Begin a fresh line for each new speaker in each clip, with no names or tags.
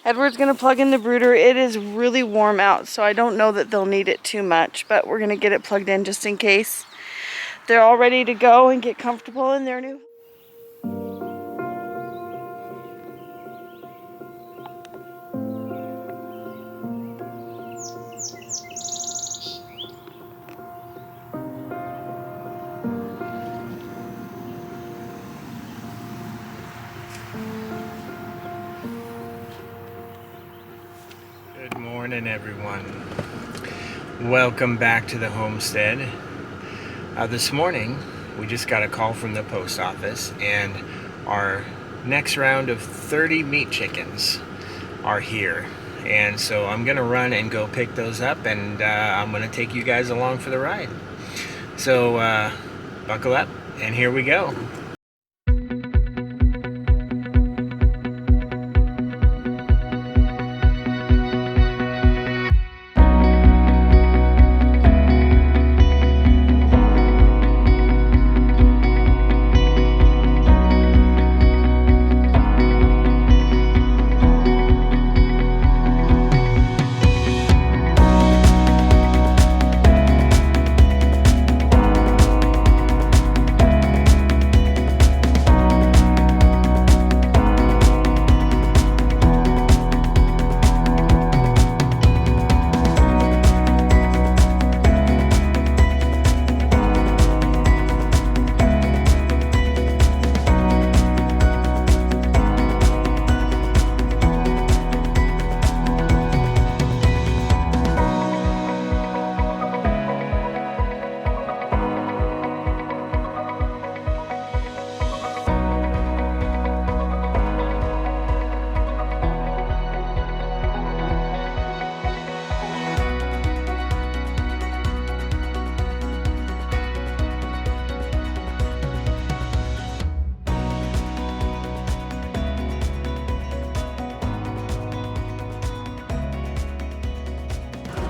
Edward's gonna plug in the brooder. It is really warm out, so I don't know that they'll need it too much, but we're gonna get it plugged in just in case. They're all ready to go and get comfortable in their new.
Good morning, everyone. Welcome back to the homestead. This morning we just got a call from the post office, and our next round of 30 meat chickens are here, and so I'm gonna run and go pick those up, and I'm gonna take you guys along for the ride. So buckle up and here we go.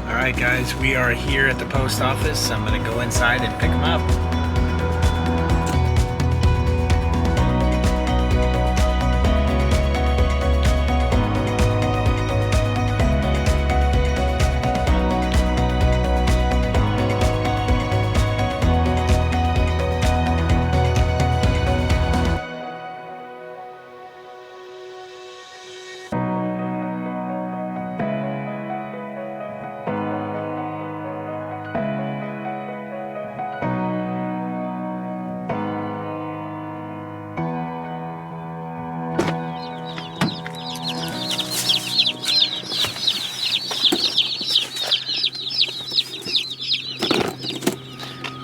Alright guys, we are here at the post office. I'm gonna go inside and pick them up.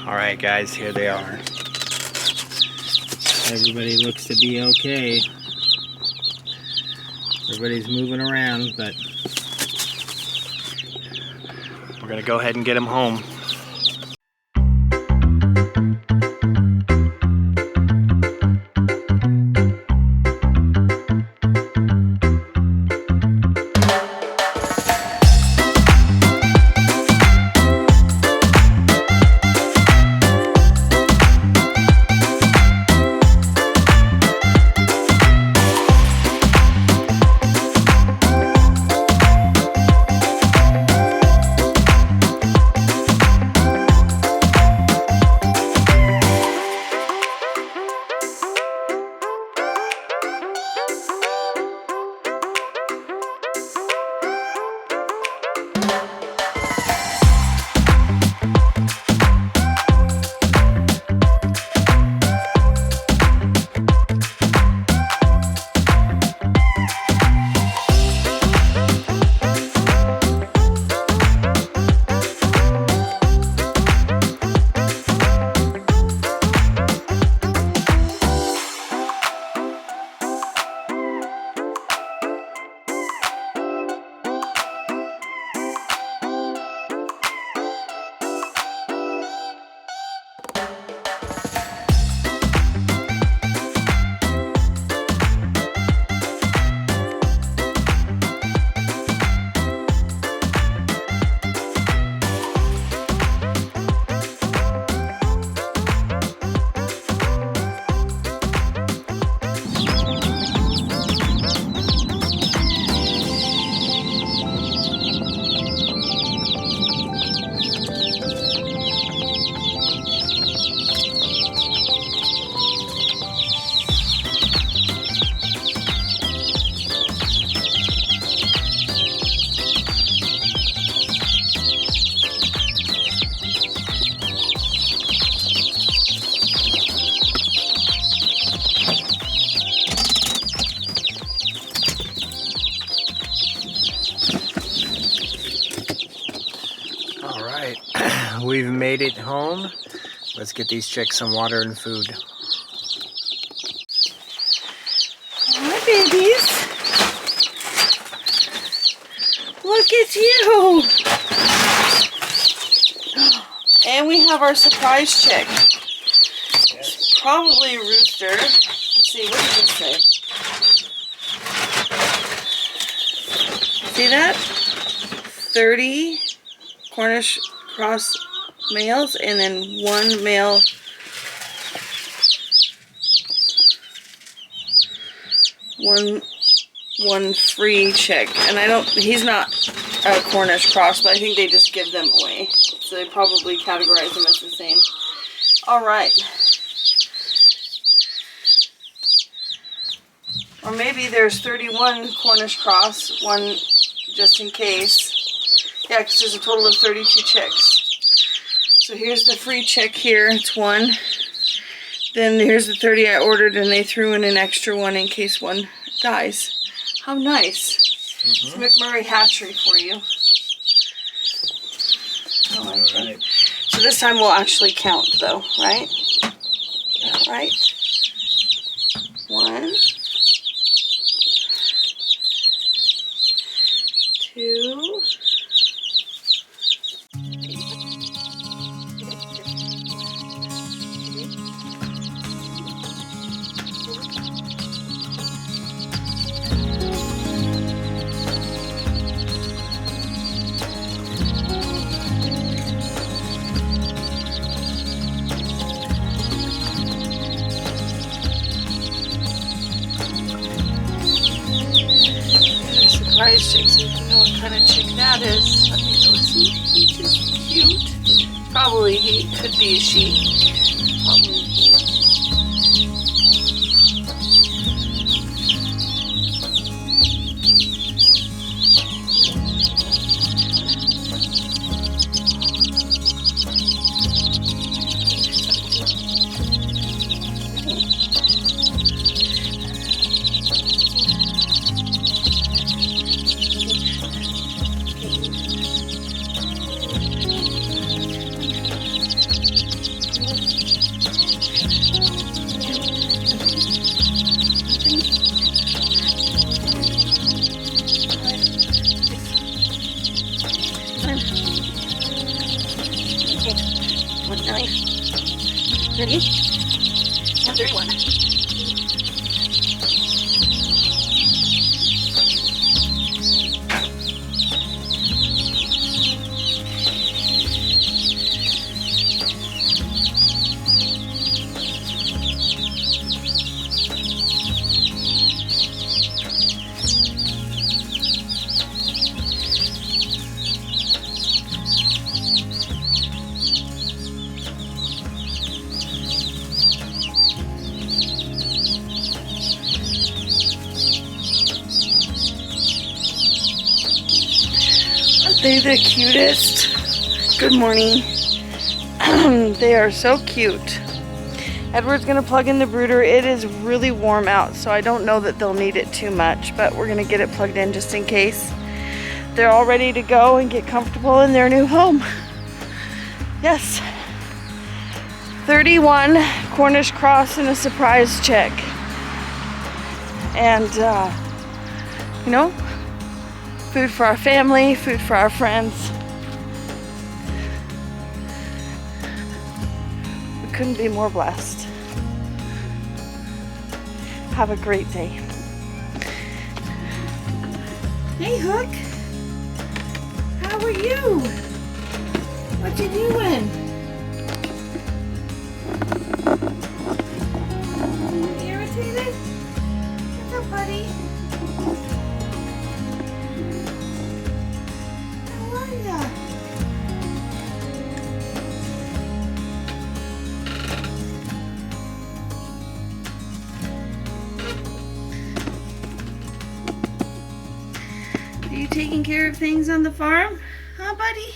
Alright guys, here they are. Everybody looks to be okay. Everybody's moving around, but we're gonna go ahead and get them home. we've made it home. Let's get these chicks some water and food.
Hi, babies. Look at you. And we have our surprise chick. It's probably a rooster. Let's see, what does it say? See that? 30 Cornish cross males and then one male one free chick. And he's not a Cornish cross, but I think they just give them away. So they probably categorize them as the same. Alright. Or maybe there's 31 Cornish cross, one just in case. Yeah, because there's a total of 32 chicks. So here's the free chick here, it's one. Then here's the 30 I ordered, and they threw in an extra one in case one dies. How nice. It's McMurray Hatchery for you. I like it. So this time we'll actually count though, right? Right? 1, 2. Surprise chick, so you can know what kind of chick that is. Let me know. He's just cute. Probably he could be a she. Probably he. Ready? And 31. They the cutest. Good morning. They are so cute. Edward's gonna plug in the brooder. It is really warm out, so I don't know that they'll need it too much, but we're gonna get it plugged in just in case. They're all ready to go and get comfortable in their new home. Yes. 31 Cornish cross and a surprise chick. And you know, food for our family, food for our friends. We couldn't be more blessed. Have a great day. Hey, Hook. How are you? What you doing? Irritated? What's up, buddy? Are you taking care of things on the farm? Huh, buddy?